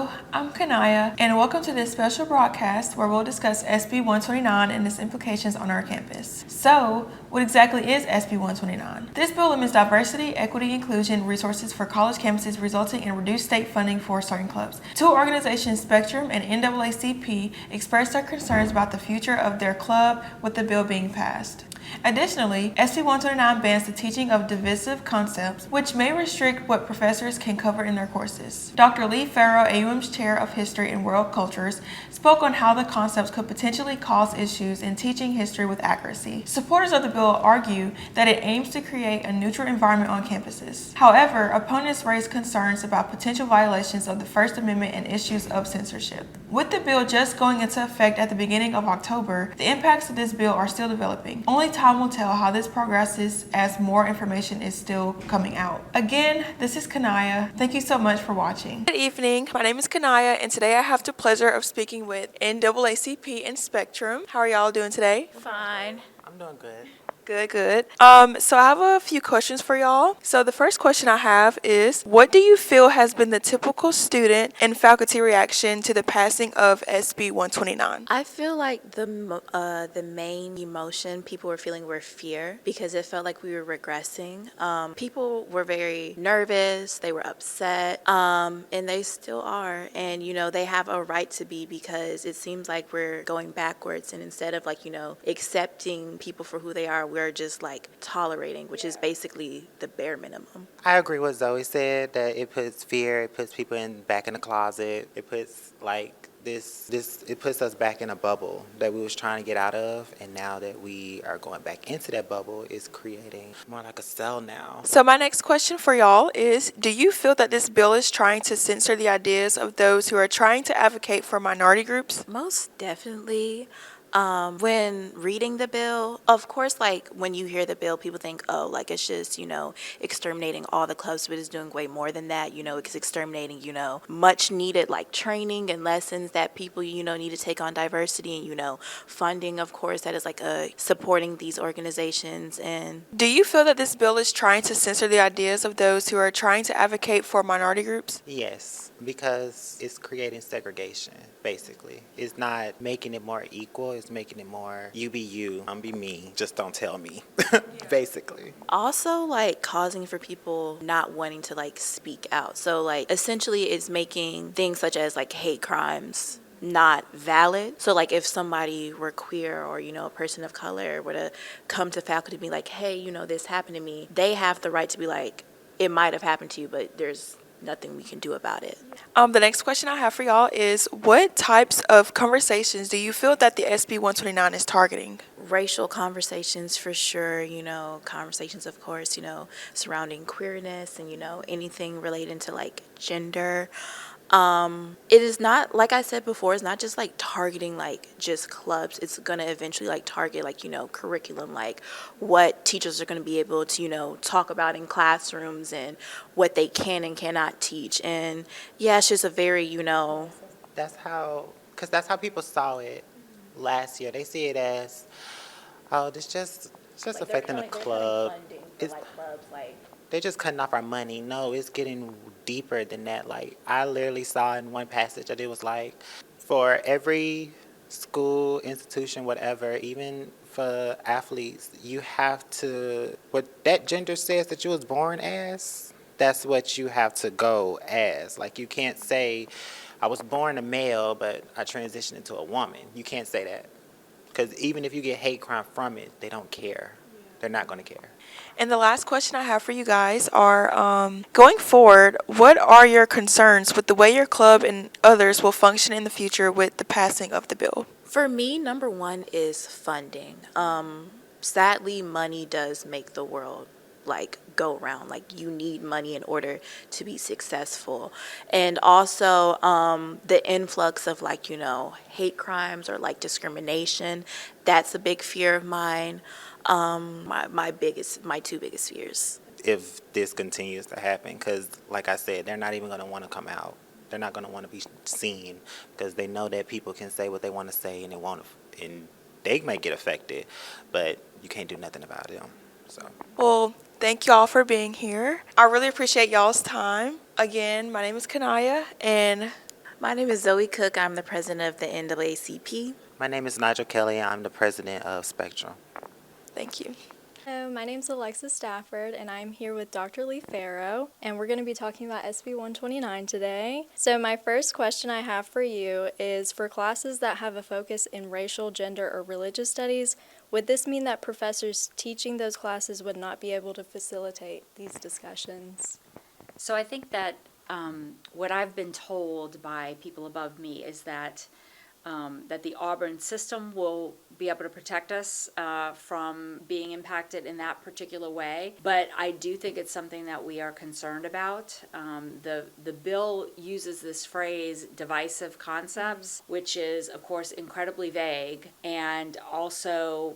Hello, I'm Kanaya, and welcome to this special broadcast where we'll discuss SB 129 and its implications on our campus. So, what exactly is SB 129? This bill limits diversity, equity, inclusion resources for college campuses, resulting in reduced state funding for certain clubs. Two organizations, Spectrum and NAACP, expressed their concerns about the future of their club with the bill being passed. Additionally, SB 129 bans the teaching of divisive concepts, which may restrict what professors can cover in their courses. Dr. Lee Farrow, AUM's Chair of History and World Cultures, spoke on how the concepts could potentially cause issues in teaching history with accuracy. Supporters of the bill argue that it aims to create a neutral environment on campuses. However, opponents raise concerns about potential violations of the First Amendment and issues of censorship. With the bill just going into effect at the beginning of October, the impacts of this bill are still developing. Only time will tell how this progresses as more information is still coming out. Again, this is Kanaya. Thank you so much for watching. Good evening. My name is Kanaya, and today I have the pleasure of speaking with NAACP and Spectrum. How are y'all doing today? Fine. I'm doing good. Good. So I have a few questions for y'all. So the first question I have is, what do you feel has been the typical student and faculty reaction to the passing of SB 129? I feel like the main emotion people were feeling were fear, because it felt like we were regressing. People were very nervous, they were upset, and they still are. And they have a right to be, because it seems like we're going backwards, and instead of accepting people for who they are, we're just tolerating, which is basically the bare minimum. I agree with Zoe said, that it puts fear, it puts people back in the closet, it puts it puts us back in a bubble that we was trying to get out of, and now that we are going back into that bubble, it's creating more like a cell now. So my next question for y'all is, do you feel that this bill is trying to censor the ideas of those who are trying to advocate for minority groups? Most definitely. When reading the bill, of course, when you hear the bill, people think, oh, it's just, exterminating all the clubs, but it's doing way more than that. It's exterminating, much needed training and lessons that people, need to take on diversity, and, funding, of course, that is supporting these organizations. And do you feel that this bill is trying to censor the ideas of those who are trying to advocate for minority groups? Yes, because it's creating segregation, basically. It's not making it more equal, it's making it more you be you, I'm be me, just don't tell me, basically. also causing for people not wanting to speak out. So essentially it's making things such as hate crimes not valid. So if somebody were queer or a person of color were to come to faculty and be like, hey, this happened to me, they have the right to be like, it might have happened to you, but there's nothing we can do about it. The next question I have for y'all is, what types of conversations do you feel that the SB 129 is targeting? Racial conversations for sure, conversations of course, surrounding queerness and, anything related to gender. It is not, like I said before, it's not just targeting just clubs. It's going to eventually target curriculum, what teachers are going to be able to, talk about in classrooms and what they can and cannot teach. And yeah, it's just a very, That's how people saw it last year. They see it as, oh, it's just affecting the club. They're just cutting off our money. No, it's getting deeper than that. I literally saw in one passage that it was for every school, institution, whatever, even for athletes, you have to, what that gender says that you was born as, that's what you have to go as. You can't say, I was born a male, but I transitioned into a woman. You can't say that. Because even if you get hate crime from it, they don't care. They're not going to care. And the last question I have for you guys are, going forward, what are your concerns with the way your club and others will function in the future with the passing of the bill? For me, number one is funding. Sadly, money does make the world go around. You need money in order to be successful. And also the influx of hate crimes or discrimination, that's a big fear of mine. My two biggest fears. If this continues to happen, because like I said, they're not even going to want to come out. They're not going to want to be seen, because they know that people can say what they want to say, and they may get affected, but you can't do nothing about it. So. Well, thank y'all for being here. I really appreciate y'all's time. Again, my name is Kanaya, and My name is Zoe Cook. I'm the president of the NAACP. My name is Nigel Kelly. I'm the president of Spectrum. Thank you. Hello, my name is Alexis Stafford, and I'm here with Dr. Lee Farrow, and we're going to be talking about SB 129 today. So my first question I have for you is, for classes that have a focus in racial, gender, or religious studies, would this mean that professors teaching those classes would not be able to facilitate these discussions? So I think that what I've been told by people above me is that that the Auburn system will be able to protect us from being impacted in that particular way. But I do think it's something that we are concerned about. The bill uses this phrase, divisive concepts, which is, of course, incredibly vague and also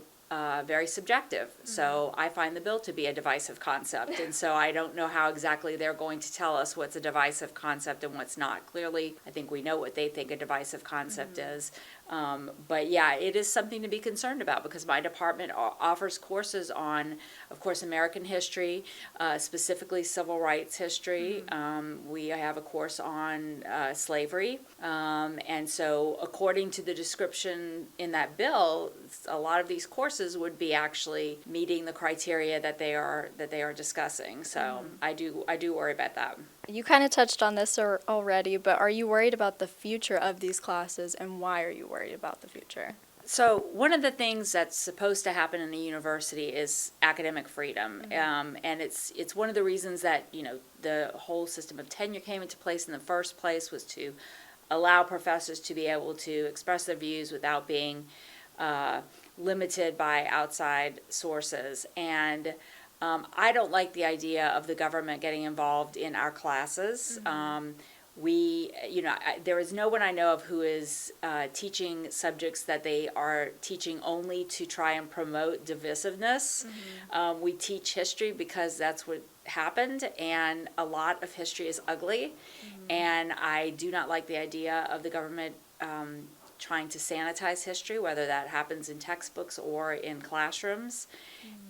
very subjective. So I find the bill to be a divisive concept, and so I don't know how exactly they're going to tell us what's a divisive concept and what's not. Clearly, I think we know what they think a divisive concept is. But yeah, it is something to be concerned about because my department offers courses on, of course, American history, specifically civil rights history. We have a course on slavery. And so according to the description in that bill, a lot of these courses would be actually meeting the criteria that they are discussing. So I do worry about that. You kind of touched on this already, but are you worried about the future of these classes, and why are you worried about the future? So one of the things that's supposed to happen in a university is academic freedom, and it's one of the reasons that the whole system of tenure came into place in the first place, was to allow professors to be able to express their views without being limited by outside sources. And I don't like the idea of the government getting involved in our classes. There is no one I know of who is teaching subjects that they are teaching only to try and promote divisiveness. We teach history because that's what happened, and a lot of history is ugly. And I do not like the idea of the government trying to sanitize history, whether that happens in textbooks or in classrooms.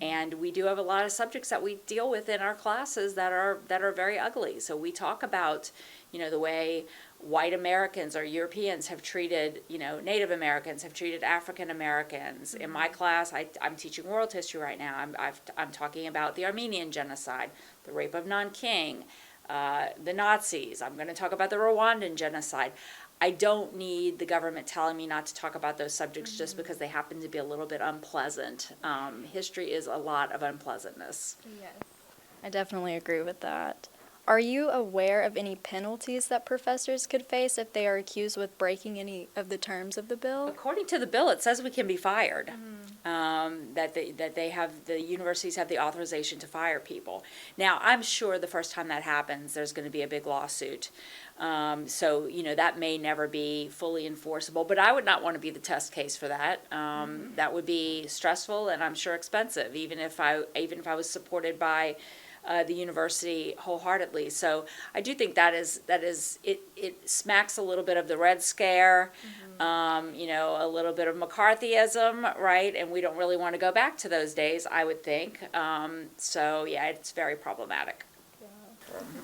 And we do have a lot of subjects that we deal with in our classes that are very ugly. So we talk about the way white Americans or Europeans have treated, Native Americans, have treated African Americans. In my class, I'm teaching world history right now. I'm talking about the Armenian genocide, the rape of Nanking, the Nazis. I'm going to talk about the Rwandan genocide. I don't need the government telling me not to talk about those subjects just because they happen to be a little bit unpleasant. History is a lot of unpleasantness. Yes, I definitely agree with that. Are you aware of any penalties that professors could face if they are accused with breaking any of the terms of the bill? According to the bill, it says we can be fired. That the universities have the authorization to fire people. Now, I'm sure the first time that happens, there's going to be a big lawsuit. So that may never be fully enforceable, but I would not want to be the test case for that. That would be stressful and I'm sure expensive, even if I was supported by the university wholeheartedly. So I do think that is it smacks a little bit of the Red Scare, a little bit of McCarthyism, right? And we don't really want to go back to those days, I would think. So yeah, it's very problematic.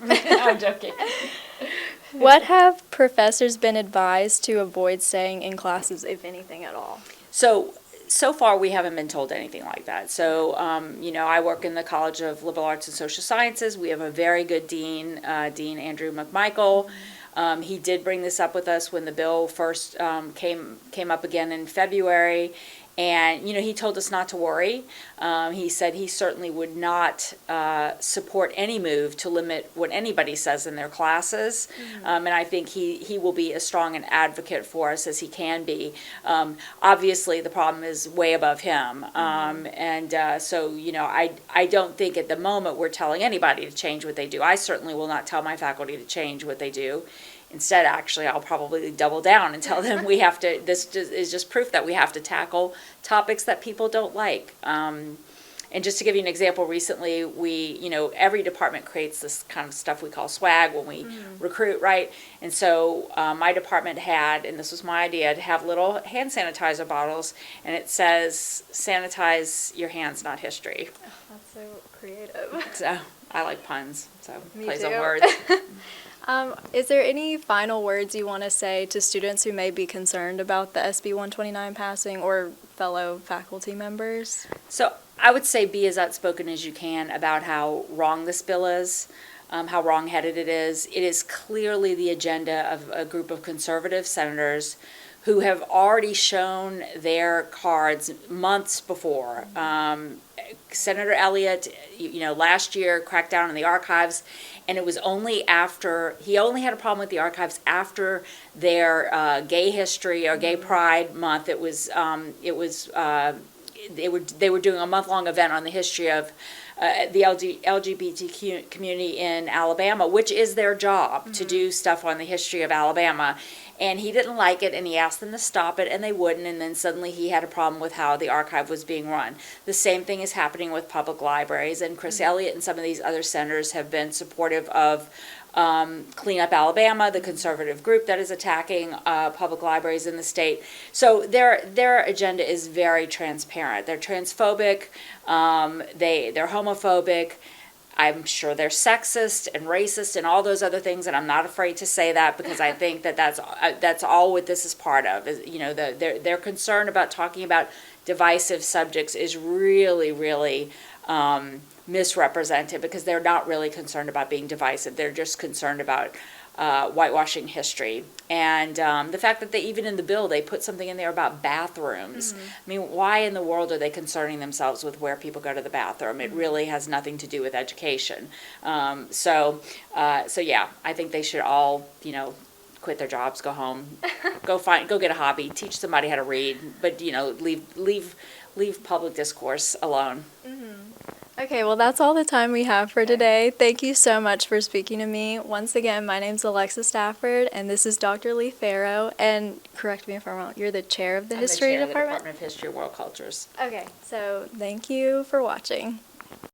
I'm joking. What have professors been advised to avoid saying in classes, if anything at all? So far, we haven't been told anything like that. So, I work in the College of Liberal Arts and Social Sciences. We have a very good dean, Dean Andrew McMichael. He did bring this up with us when the bill first came up again in February. And, he told us not to worry. He said he certainly would not support any move to limit what anybody says in their classes. And I think he will be as strong an advocate for us as he can be. Obviously, the problem is way above him. So, I don't think at the moment we're telling anybody to change what they do. I certainly will not tell my faculty to change what they do. Instead, actually, I'll probably double down and tell them this is just proof that we have to tackle topics that people don't like. And just to give you an example, recently every department creates this kind of stuff we call swag when we recruit, right? And so my department had, and this was my idea, to have little hand sanitizer bottles, and it says, sanitize your hands, not history. That's so creative. So I like puns, so Me plays too. on words. Is there any final words you want to say to students who may be concerned about the SB 129 passing or fellow faculty members? So I would say be as outspoken as you can about how wrong this bill is, how wrong-headed it is. It is clearly the agenda of a group of conservative senators who have already shown their cards months before. Senator Elliott, last year cracked down on the archives, and it was only after, he only had a problem with the archives after their gay history or gay pride month. They were doing a month-long event on the history of the LGBT community in Alabama, which is their job to do stuff on the history of Alabama. And he didn't like it, and he asked them to stop it, and they wouldn't, and then suddenly he had a problem with how the archive was being run. The same thing is happening with public libraries, and Chris Elliott and some of these other senators have been supportive of Clean Up Alabama, the conservative group that is attacking public libraries in the state. So their agenda is very transparent. They're transphobic, they're homophobic. I'm sure they're sexist and racist and all those other things, and I'm not afraid to say that because I think that's all what this is part of. Is, their concern about talking about divisive subjects is really, really misrepresented because they're not really concerned about being divisive. They're just concerned about whitewashing history. And the fact that they, even in the bill, they put something in there about bathrooms. I mean, why in the world are they concerning themselves with where people go to the bathroom? It really has nothing to do with education. So yeah, I think they should all, quit their jobs, go home, go get a hobby, teach somebody how to read, but, leave public discourse alone. Okay, well, that's all the time we have for today. Thank you so much for speaking to me. Once again, my name's Alexa Stafford, and this is Dr. Lee Farrow. And correct me if I'm wrong, you're the chair of the I'm History the chair Department? of the Department of History and World Cultures. Okay, so thank you for watching.